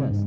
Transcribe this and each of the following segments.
success.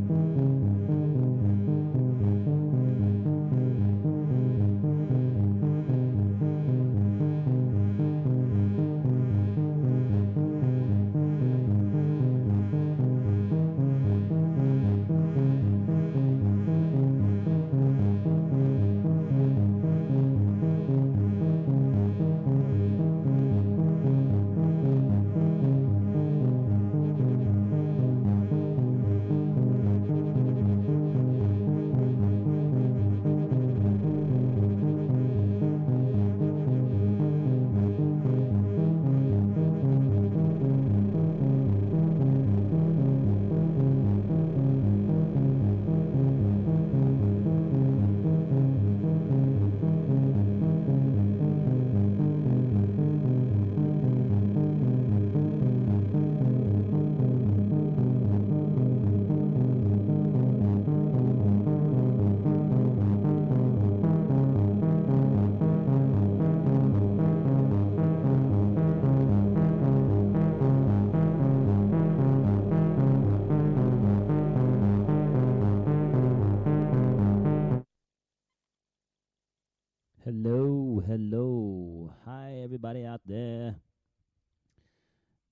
Hello. Hi, everybody out there.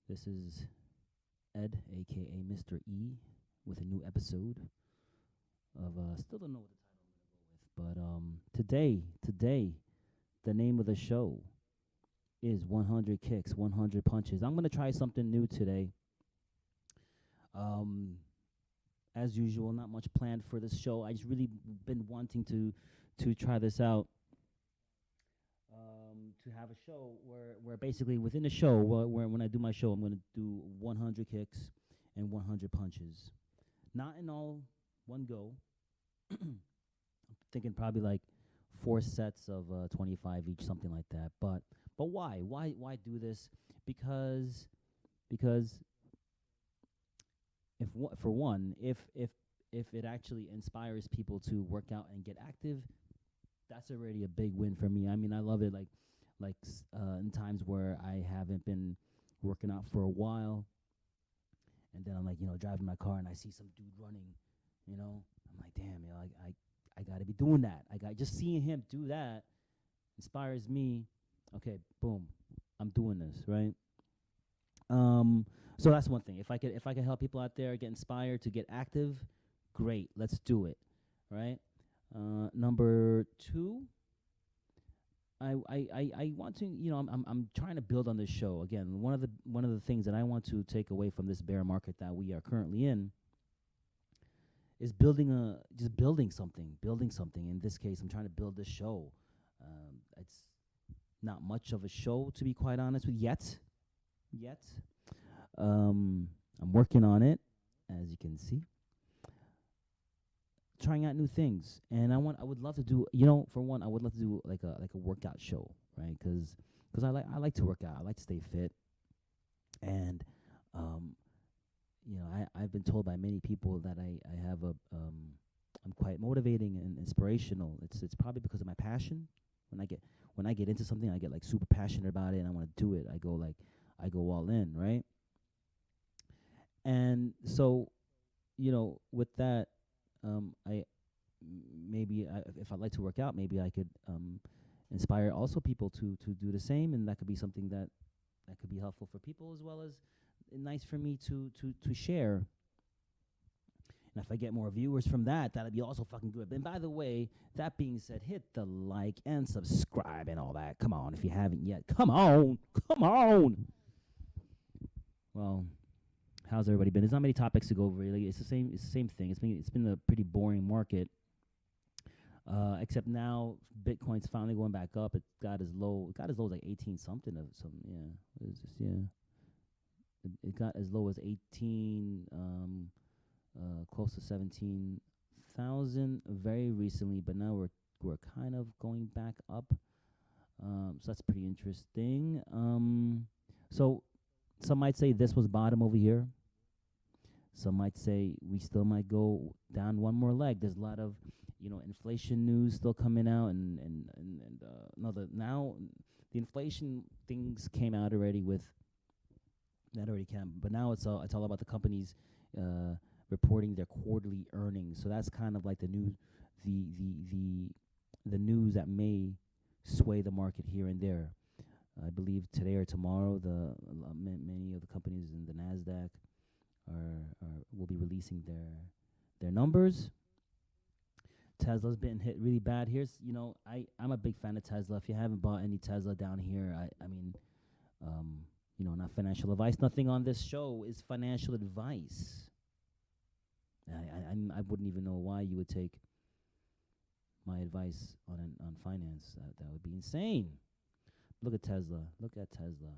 This is Ed, aka Mr. E, with a new episode of still don't know what the title I'm gonna go with, but today, the name of the show is 100 Kicks, 100 Punches. I'm gonna try something new today. As usual, not much planned for this show. I just really been wanting to try this out. To have a show where basically within the show, where when I do my show, I'm going to do 100 kicks and 100 punches. Not in all one go. I'm thinking probably like 4 sets of 25 each, something like that. But why? Why do this? Because for one, if it actually inspires people to work out and get active, that's already a big win for me. I mean, I love it. Like in times where I haven't been working out for a while, and then I'm like, driving my car and I see some dude running, I'm like, damn, I got to be doing that. Just seeing him do that inspires me. Okay, boom, I'm doing this, right? So that's one thing. If I could help people out there get inspired to get active, great. Let's do it, right? Number 2. I want to, I'm trying to build on this show. Again, one of the things that I want to take away from this bear market that we are currently in is building something. In this case, I'm trying to build this show. It's not much of a show, to be quite honest with you, yet. I'm working on it, as you can see. Trying out new things, and I would love to do, for one, I would love to do like a workout show, right? Because I like to work out, I like to stay fit, and I've been told by many people that I have I'm quite motivating and inspirational. It's probably because of my passion. When I get into something, I get like super passionate about it, and I want to do it. I go all in, right? And so, with that. If I'd like to work out, maybe I could inspire also people to do the same, and that could be something that could be helpful for people, as well as nice for me to share. And if I get more viewers from that, that'd be also fucking good. And by the way, that being said, hit the like and subscribe and all that. Come on, if you haven't yet. Come on. Well, how's everybody been? There's not many topics to go over. Really, it's the same thing. It's been a pretty boring market. Except now, Bitcoin's finally going back up. It got as low as like 18 something of some. Yeah, what is this? Yeah, it got as low as 18, close to 17,000 very recently. But now we're kind of going back up. So that's pretty interesting. So some might say this was bottom over here. Some might say we still might go down one more leg. There's a lot of, inflation news still coming out, and now the inflation things came out already with that already came, but now it's all about the companies reporting their quarterly earnings. So that's kind of like the new, the news that may sway the market here and there. I believe today or tomorrow, many of the companies in the Nasdaq will be releasing their numbers. Tesla's been hit really bad. I'm a big fan of Tesla. If you haven't bought any Tesla down here, I mean, not financial advice. Nothing on this show is financial advice. I wouldn't even know why you would take my advice on finance. That would be insane. Look at Tesla. Look at Tesla.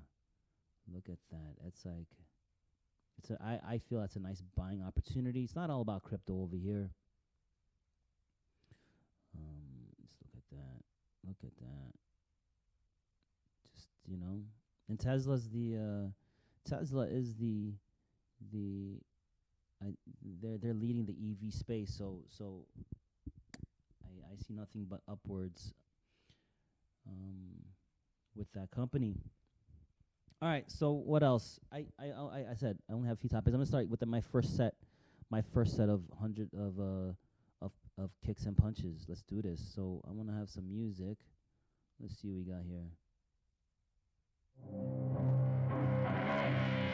Look at that. It's like, I feel that's a nice buying opportunity. It's not all about crypto over here. Just look at that. Look at that. Just, and Tesla is they're leading the EV space. So I see nothing but upwards with that company. All right, so what else? I said I only have a few topics. I'm gonna start with my first set of 100 of kicks and punches. Let's do this. So I want to have some music. Let's see what we got here.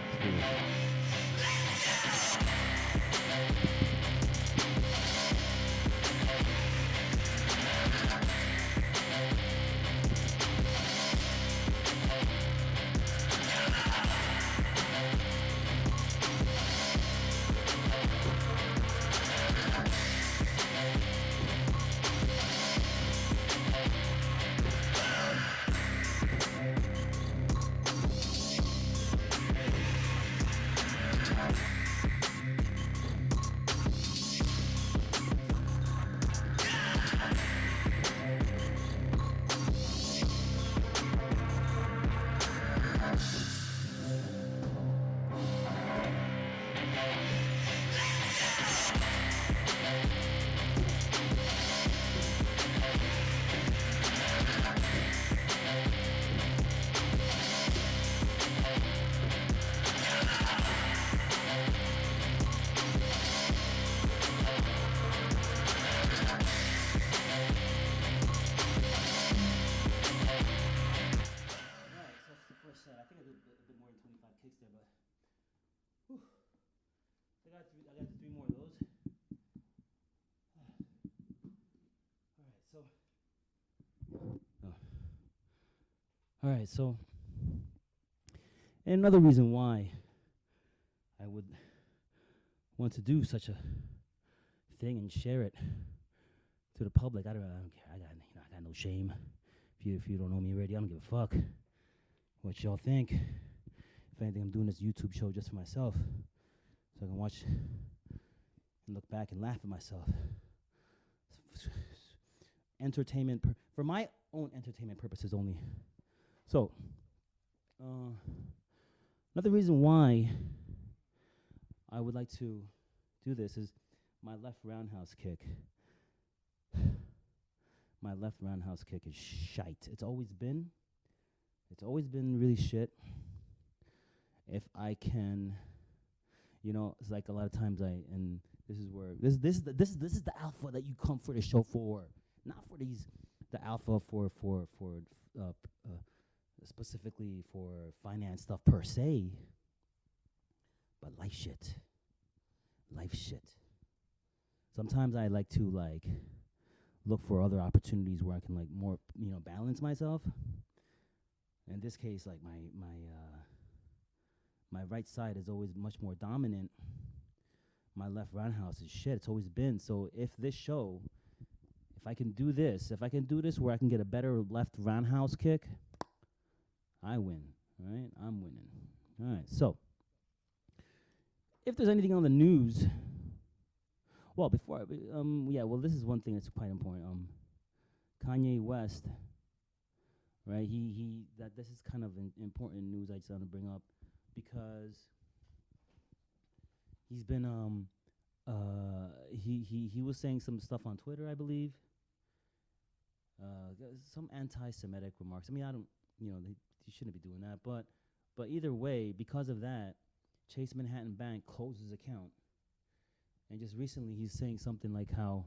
Let's do this. I got three more of those. All right, so and another reason why I would want to do such a thing and share it to the public. I don't care. I got no shame. If you don't know me already, I don't give a fuck what y'all think. If anything, I'm doing this YouTube show just for myself, so I can watch and look back and laugh at myself. Entertainment for my own entertainment purposes only. So, another reason why I would like to do this is my left roundhouse kick. My left roundhouse kick is shite. It's always been really shit. If I can, it's like a lot of times and this is where this is the alpha that you come for the show for, not for the alpha for specifically for finance stuff per se, but life shit. Sometimes I like to look for other opportunities where I can more balance myself. In this case, my right side is always much more dominant. My left roundhouse is shit. It's always been. So if I can do this where I can get a better left roundhouse kick, I win. All right, I'm winning. All right. So if there's anything on the news, well, this is one thing that's quite important. Kanye West, right? This is kind of important news I just want to bring up because he's been he was saying some stuff on Twitter, I believe. Some anti-Semitic remarks. I mean, I don't, he shouldn't be doing that, but either way, because of that, Chase Manhattan Bank closed his account. And just recently, he's saying something like how,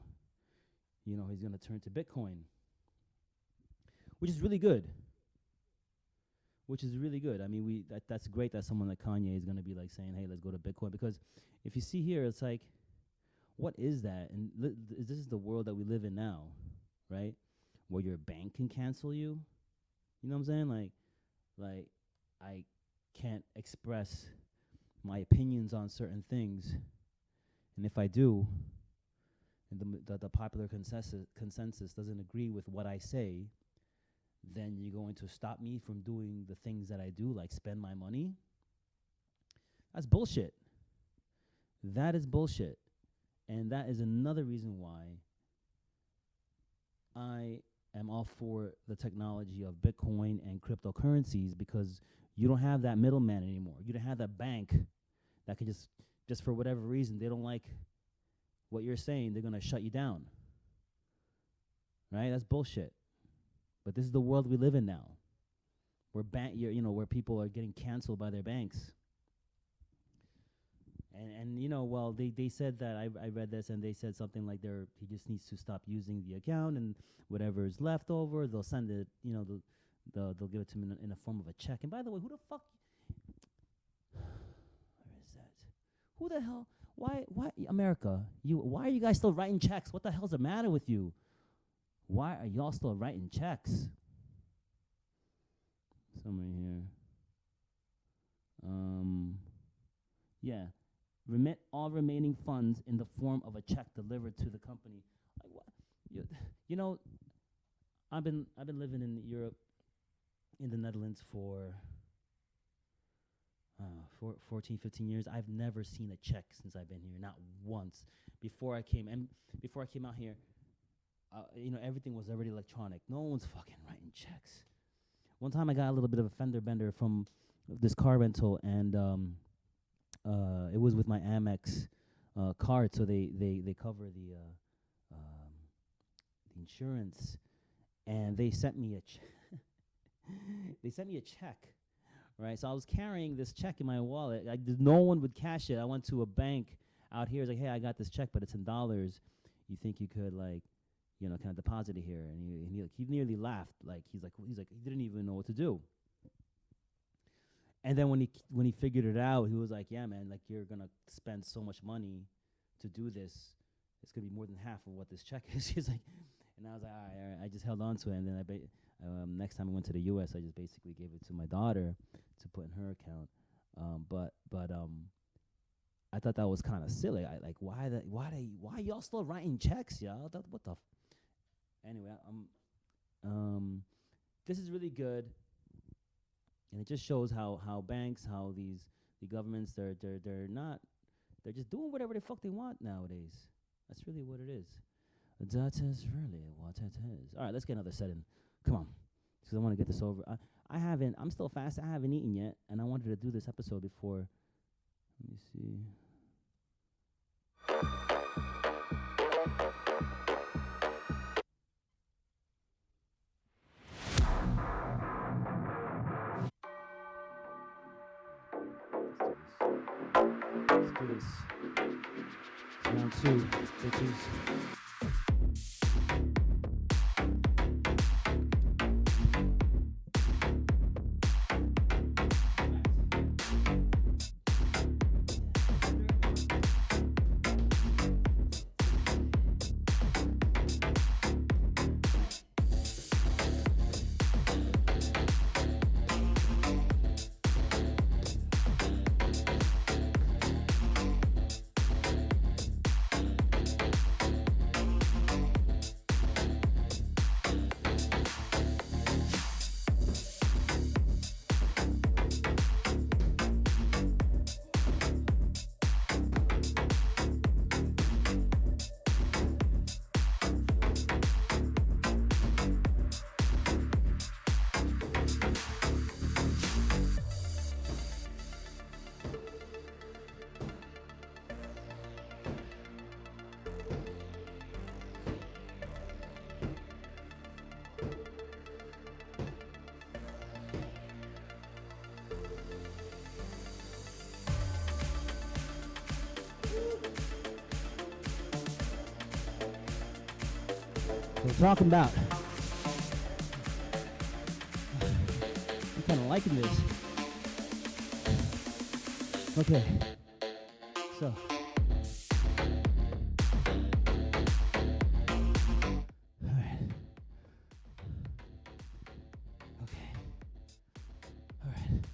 he's going to turn to Bitcoin, which is really good. I mean, that's great that someone like Kanye is going to be like saying, hey, let's go to Bitcoin. Because if you see here, it's like, what is that? And this is the world that we live in now, right? Where your bank can cancel you. You know what I'm saying? Like I can't express my opinions on certain things. And if I do, and the popular consensus doesn't agree with what I say, then you're going to stop me from doing the things that I do, like spend my money? That's bullshit. That is bullshit. And that is another reason why I am all for the technology of Bitcoin and cryptocurrencies, because you don't have that middleman anymore. You don't have that bank that can just for whatever reason, they don't like what you're saying, they're going to shut you down. Right? That's bullshit. But this is the world we live in now, where where people are getting canceled by their banks. And they said that I read this, and they said something like he just needs to stop using the account, and whatever is left over, they'll send it, they'll give it to him in a form of a check. And by the way, who the fuck? Where is that? Who the hell? Why America? Why are you guys still writing checks? What the hell's the matter with you? Why are y'all still writing checks? Somewhere here. Yeah. Remit all remaining funds in the form of a check delivered to the company. Like what? I've been living in Europe, in the Netherlands for 14, 15 years. I've never seen a check since I've been here, not once. Before I came out here, everything was already electronic. No one's fucking writing checks. One time I got a little bit of a fender bender from this car rental, and it was with my Amex card, so they cover the insurance, and they sent me a check, right? So I was carrying this check in my wallet. No one would cash it. I went to a bank out here. It's like, hey, I got this check, but it's in dollars. You think you could can I deposit it here? And he nearly laughed. He's like he didn't even know what to do. And then when he figured it out, he was like, yeah, man, you're gonna spend so much money to do this. It's gonna be more than half of what this check is. He's like, and I was like, all right. I just held on to it, and then next time I went to the U.S., I just basically gave it to my daughter to put in her account. But I thought that was kind of silly. Why y'all still writing checks, y'all? What the? Anyway, this is really good, and it just shows how banks, how the governments, they're just doing whatever the fuck they want nowadays. That's really what it is. That is really what it is. All right, let's get another set in. Come on, because I want to get this over. I'm still fast. I haven't eaten yet, and I wanted to do this episode before. Let me see. Let's do this. It's round 2, bitches. We're talking about. I'm kind of liking this. Okay. So. Alright. Okay. Alright.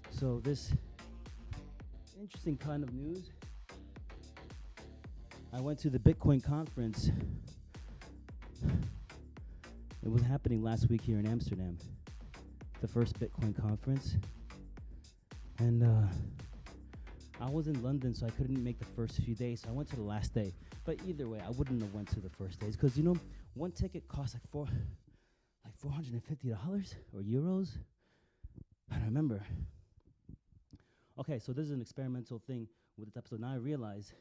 So this interesting kind of news. I went to the Bitcoin conference. It was happening last week here in Amsterdam. The first Bitcoin conference. And I was in London, so I couldn't make the first few days, so I went to the last day. But either way, I wouldn't have went to the first days, because you know, one ticket cost like $450 or euros. I don't remember. Okay, so this is an experimental thing with this episode. Now I realize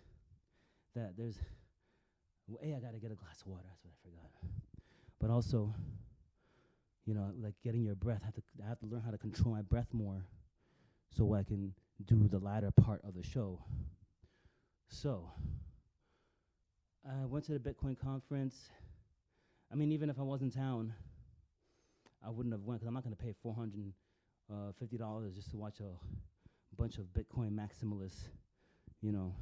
that there's, I gotta get a glass of water. That's what I forgot. But also, you know, like getting your breath. I have to learn how to control my breath more, so I can do the latter part of the show. So, I went to the Bitcoin conference. I mean, even if I was in town, I wouldn't have went, because I'm not going to pay $450 just to watch a bunch of Bitcoin maximalists, you know,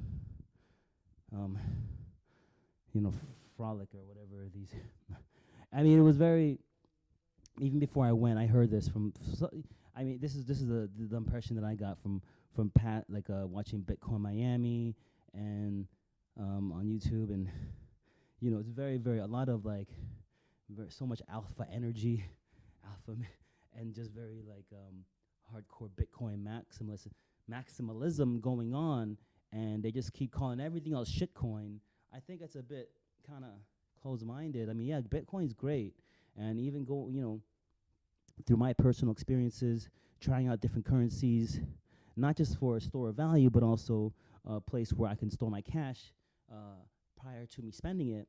frolic or whatever these. I mean, it was very. Even before I went, I heard this from. I mean, this is the impression that I got from Pat, like watching Bitcoin Miami and on YouTube, and you know, it's very a lot of like so much alpha energy, and just very like hardcore Bitcoin maximalism going on, and they just keep calling everything else shitcoin. I think it's a bit kind of closed-minded. I mean, yeah, Bitcoin's great, and even through my personal experiences, trying out different currencies, not just for a store of value, but also a place where I can store my cash prior to me spending it.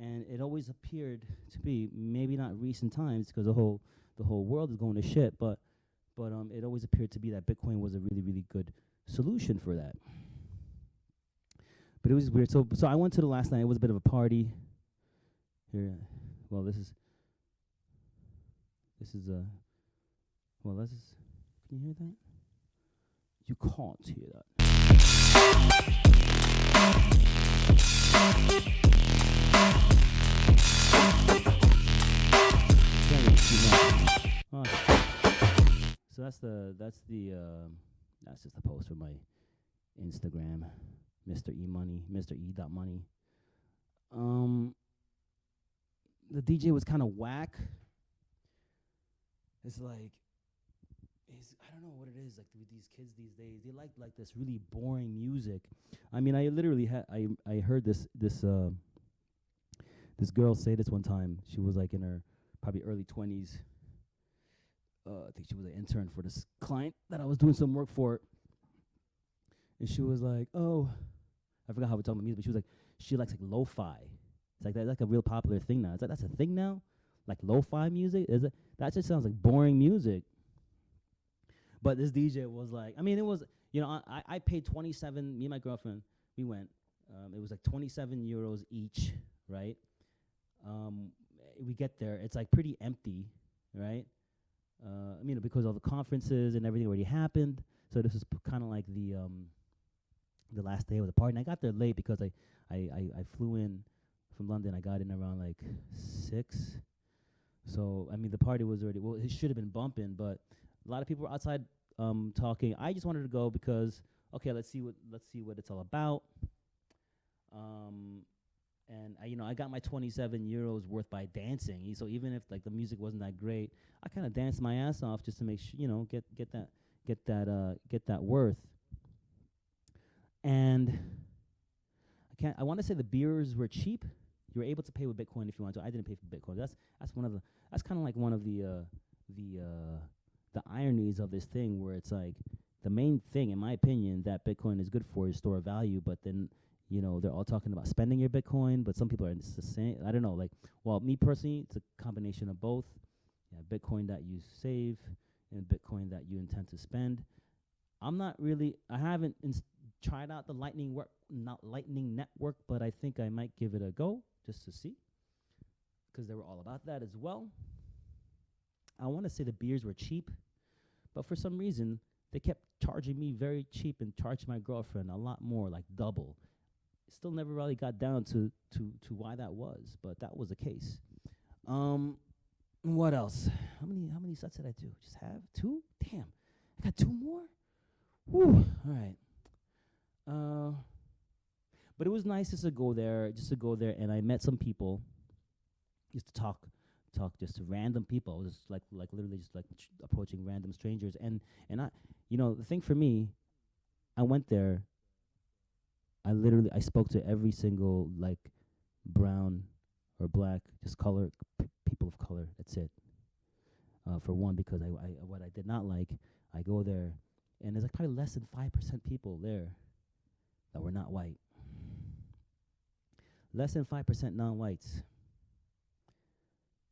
And it always appeared to be, maybe not recent times, because the whole world is going to shit, but it always appeared to be that Bitcoin was a really good solution for that. But it was weird. So I went to the last night. It was a bit of a party. Here, well, this is well, this is. Can you hear that? You can't hear that. So that's just a post for my Instagram, Mr. E Money, Mr. E. Money. The DJ was kind of whack. It's like, I don't know what it is, like with these kids these days. They like this really boring music. I mean, I literally I heard this girl say this one time. She was like in her probably early 20s. I think she was an intern for this client that I was doing some work for. And she was like, oh, I forgot how we talk about music, but she was like, she likes like lo-fi. It's like that's like a real popular thing now. It's like that's a thing now? Like lo-fi music? Is it? That just sounds like boring music. But this DJ was like, I mean, it was, you know, I paid 27, me and my girlfriend, we went. It was like 27 euros each, right? We get there, it's like pretty empty, right? I mean, because all the conferences and everything already happened. So this was kind of like the last day of the party. And I got there late because I flew in from London. I got in around like 6. So, I mean, the party was already, well, it should have been bumping, but a lot of people were outside talking. I just wanted to go because, okay, let's see what it's all about. And I got my 27 euros worth by dancing. So even if like the music wasn't that great, I kind of danced my ass off just to make sure, get that worth. And I want to say the beers were cheap. You were able to pay with Bitcoin if you want to. I didn't pay for Bitcoin. That's kind of like one of the ironies of this thing, where it's like the main thing, in my opinion, that Bitcoin is good for is store of value, but then they're all talking about spending your Bitcoin, but some people are the same. I don't know. Like, well, me personally, it's a combination of both. Yeah, Bitcoin that you save and Bitcoin that you intend to spend. I haven't tried out the Lightning Network, but I think I might give it a go just to see. because they were all about that as well. I want to say the beers were cheap, but for some reason, they kept charging me very cheap and charging my girlfriend a lot more, like double. Still never really got down to why that was, but that was the case. What else? How many sets did I do? Just have 2? Damn, I got 2 more? Whew, all right. But it was nice just to go there, and I met some people, just to talk just to random people, just like literally just like approaching random strangers, and I, the thing for me, I went there, I spoke to every single like brown or black, just people of color. That's it. For one, because what I did not like, I go there, and there's like probably less than 5% people there that were not white. Less than 5% non-whites.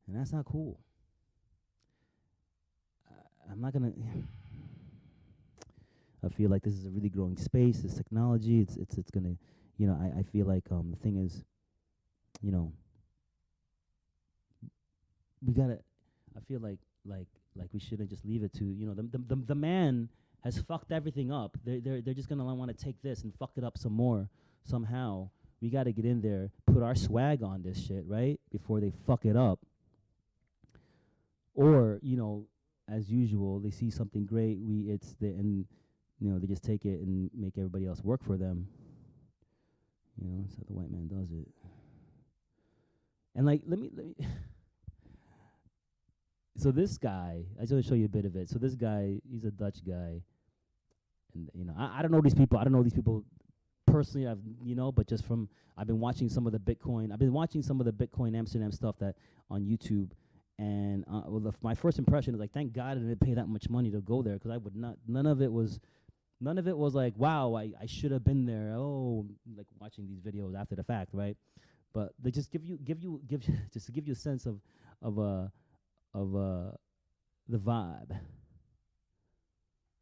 And that's not cool. I'm not gonna. I feel like this is a really growing space. This technology, it's gonna, I feel like the thing is, we gotta. I feel like we shouldn't just leave it to the man has fucked everything up. They're just gonna want to take this and fuck it up some more somehow. We gotta get in there, put our swag on this shit, right, before they fuck it up. Or, as usual, they see something great, they just take it and make everybody else work for them. That's how the white man does it. And let me so this guy, I just want to show you a bit of it. So this guy, he's a Dutch guy, and I don't know these people. I don't know these people personally, but just I've been watching some of the Bitcoin. I've been watching some of the Bitcoin Amsterdam stuff that on YouTube. And my first impression is like, thank God I didn't pay that much money to go there, because I would not. None of it was like, wow, I should have been there. Oh, like watching these videos after the fact, right? But they just give you just to give you a sense of the vibe.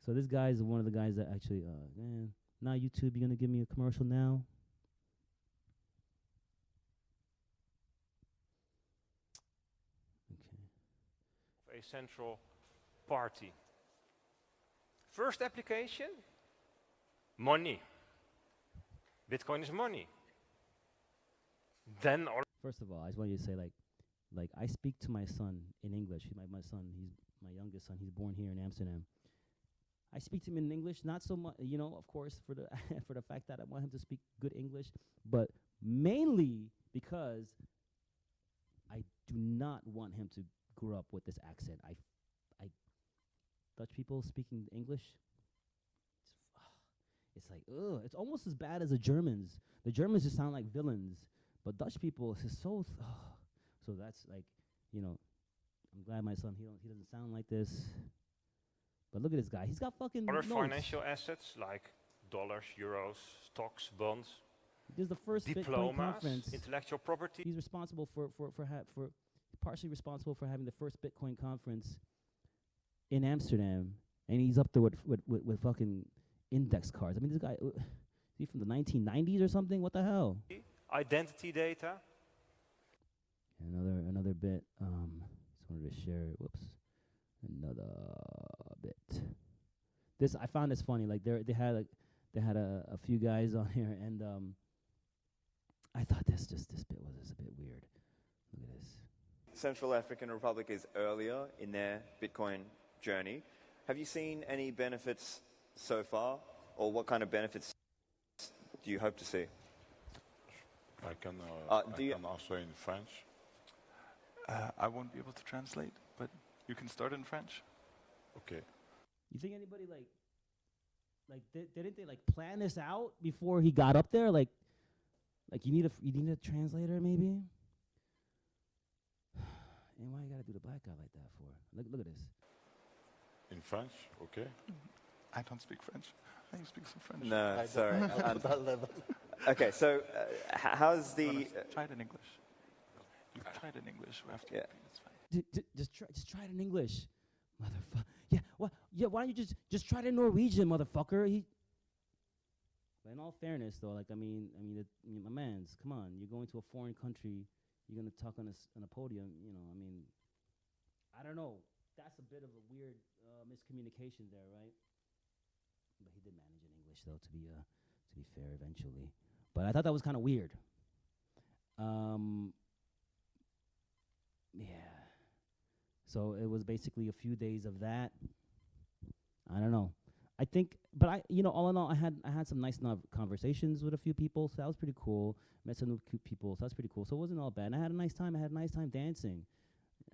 So this guy is one of the guys that actually, now YouTube, you're gonna give me a commercial now? A central party. First application, money. Bitcoin is money. Then first of all, I just want you to say like I speak to my son in English. My son, he's my youngest son. He's born here in Amsterdam. I speak to him in English, not so much, of course, for the for the fact that I want him to speak good English, but mainly because I do not want him to grew up with this accent. I Dutch people speaking English, it's like, ugh. It's almost as bad as the Germans. The Germans just sound like villains, but Dutch people is just so. So that's like, I'm glad my son he doesn't sound like this. But look at this guy. He's got fucking other notes. financial assets like dollars, euros, stocks, bonds. This is the first Bitcoin conference. Intellectual property. He's responsible for partially responsible for having the first Bitcoin conference in Amsterdam, and he's up there with fucking index cards. I mean, this guy, is he from the 1990s or something? What the hell? Identity data. Another bit. Just wanted to share. Whoops. Another bit. This I found this funny. Like they had a few guys on here, and I thought this bit was a bit weird. Look at this. Central African Republic is earlier in their Bitcoin journey. Have you seen any benefits so far, or what kind of benefits do you hope to see? I can answer in French. I won't be able to translate, but you can start in French. Okay. You think anybody didn't they like plan this out before he got up there? Like you need a translator maybe? And why you gotta do the black guy like that for? Look at this. In French, okay. I don't speak French. I speak some French. No, sorry. Okay, so how's the... Try it in English. You try it in English. We have to it's fine. Just try it in English, motherfucker. Yeah, why don't you just try it in Norwegian, motherfucker? But in all fairness, though, my man's, come on, you're going to a foreign country, you're gonna talk on a podium. You know, I mean, I don't know. That's a bit of a weird miscommunication there, right? But he did manage in English, though, to be fair, eventually. But I thought that was kind of weird. Yeah. So it was basically a few days of that. I don't know. I think, but all in all, I had some nice conversations with a few people, so that was pretty cool. Met some new cute people, so that's pretty cool. So it wasn't all bad. And I had a nice time. I had a nice time dancing.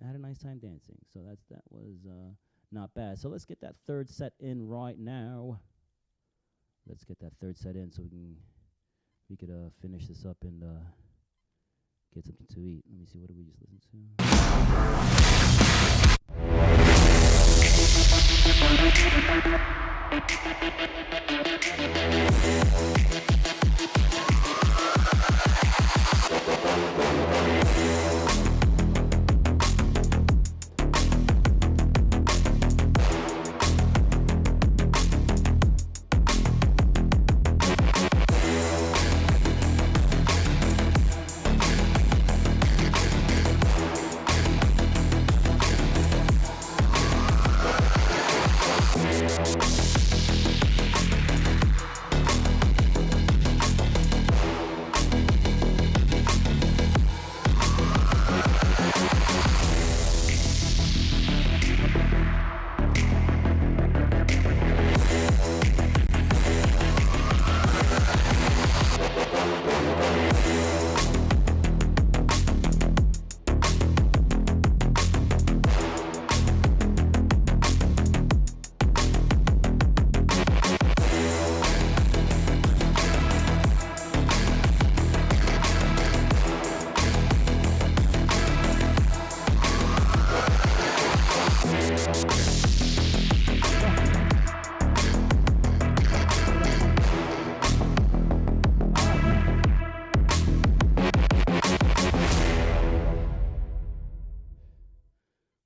So that was not bad. So let's get that third set in right now. Let's get that third set in so we could finish this up and get something to eat. Let me see, what did we just listen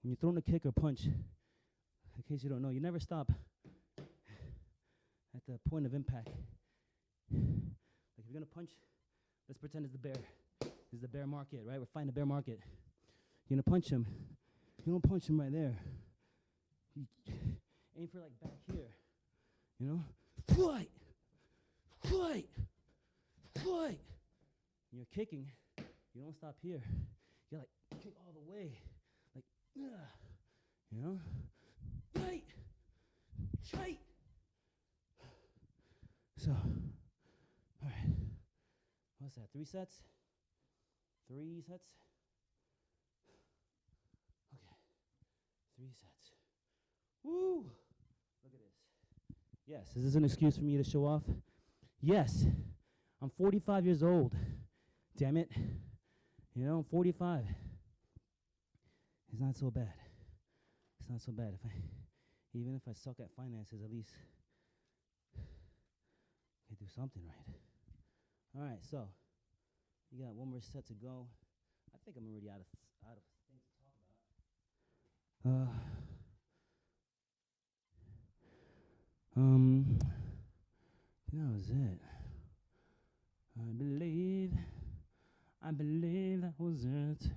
When you're throwing a kick or punch, in case you don't know, you never stop at the point of impact. Like if you're gonna punch, let's pretend it's the bear. This is the bear market, right? We're fighting the bear market. You're gonna punch him. You don't punch him right there. You aim for like back here, you know? Fight! Fight! Fight! You're kicking. You don't stop here. You like kick all the way. Like, you know? Fight! Fight! So, all right. What's that? 3 sets? 3 sets? Okay. 3 sets. Woo! Look at this. Yes, is this an excuse for me to show off? Yes. I'm 45 years old. Damn it. You know, I'm 45. It's not so bad. It's not so bad. Even if I suck at finances, at least I do something right. All right, so you got 1 more set to go. I think I'm already out of things to talk about. That was it. I believe that was it.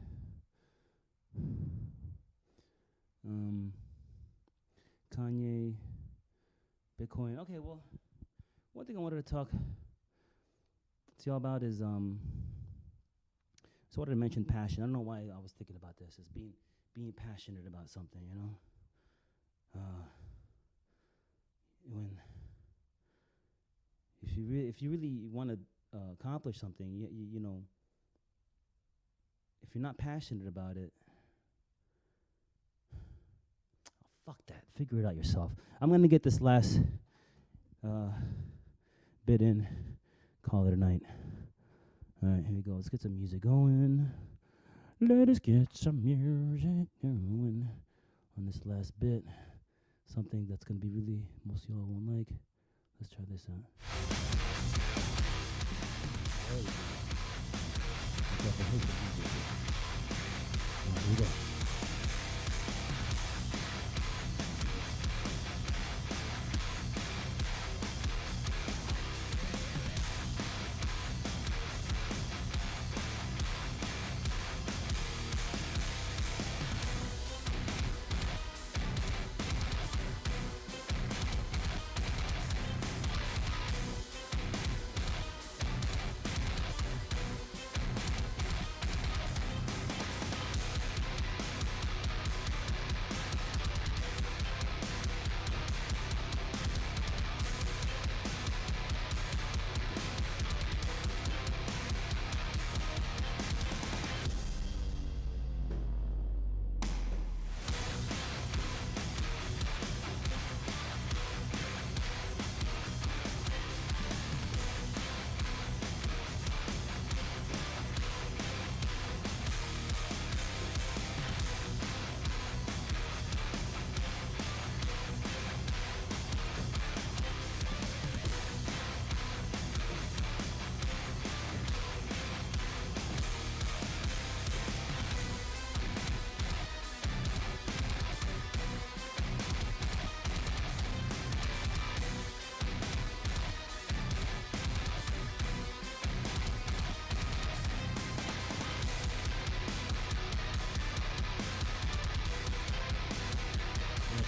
Kanye, Bitcoin. Okay, well, one thing I wanted to talk to y'all about is so I wanted to mention passion. I don't know why I was thinking about this. It's being passionate about something, you know. If you really want to accomplish something, you know, if you're not passionate about it, fuck that. Figure it out yourself. I'm gonna get this last bit in. Call it a night. All right, here we go. Let's get some music going. Let us get some music going on this last bit. Something that's gonna be really most of y'all won't like. Let's try this out. There we go. Here we go.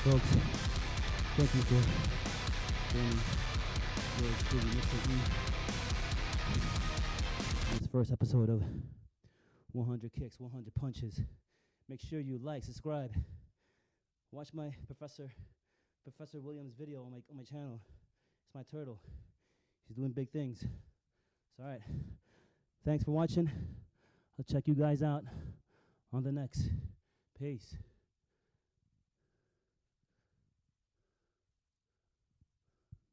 Folks, thank you for joining this first episode of 100 Kicks, 100 Punches. Make sure you like, subscribe, watch my Professor Williams video on my channel. It's my turtle. He's doing big things. It's all right. Thanks for watching. I'll check you guys out on the next. Peace.